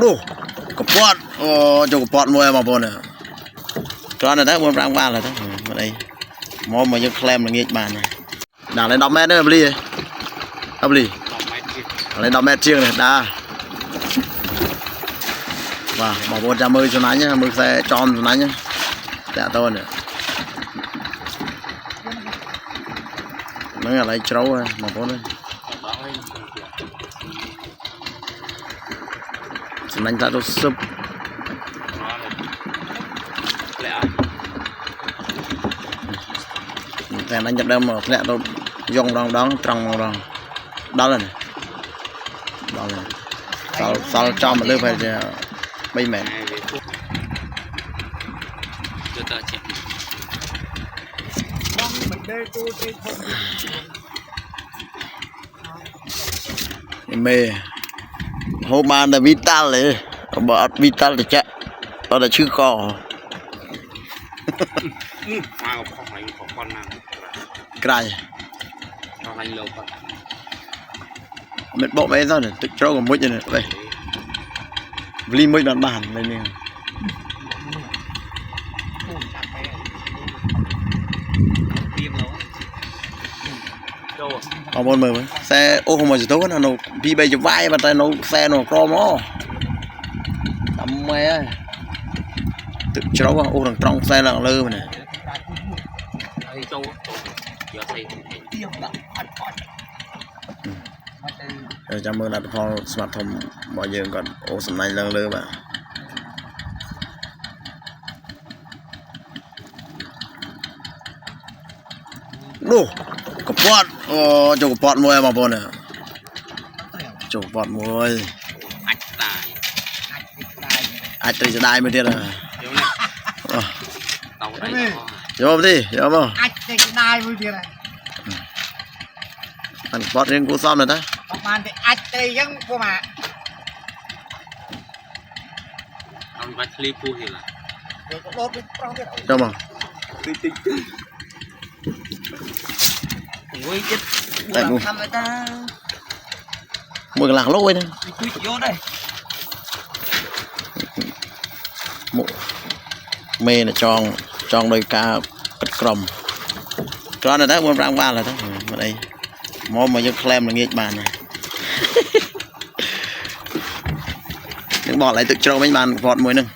Đu cặp bọt cho cặp bọt mua mà bồn nè cho này đấy muốn rang ba là đấy ở đây mò mà như clam là nghe bàn này đào lên 10 mét nữa hợp lý lên 10 mét chiêng này đa và bỏ 110 cho nãy nhá, mực xe tròn cho nãy nhá, dạ tôi nè, nó là lấy trâu mà bố đây, cho nãy ta tôi súp, thế anh nhập đem mà lẹ tôi dùng đòn đón trồng đòn, đó là này, đó là sau cho mà đưa về bay mẹ mê hôm ban là vital này bỏ vital thì chạy đó là chữ cò cái mệt bộ bé sao này tự trâu còn mũi này đây ly mũi đoàn bàn đây nè ở bên mình xe ô không mà gì tốt nó đi bay chụp vai mà tay nó xe nó pro mó tầm mẹ ơi tự trâu ô thằng trong xe là lơ mà này chào mừng đặt kho smartphone mọi giờ còn ô sầm này lơ lơ mà đu cặp bọt cho cặp bọt mua mà bồn nè cho cặp bọt mua ai tự đai mới thiệt à vô không đi vô không ai tự đai mới thiệt này ăn bọt riêng của xong rồi đó bạn thì ai tự dân của mà ông bắt clip phu thì là đâu mà ui chết tại mua thăm người ta mua cái làng lôi nè vô đây mê là tròn đôi cá cất crom cho này đấy muốn rang ba là đấy ở đây mò mà như clam là nghe bàn này những bọn lại tự trâu mấy bàn vọt muối nưng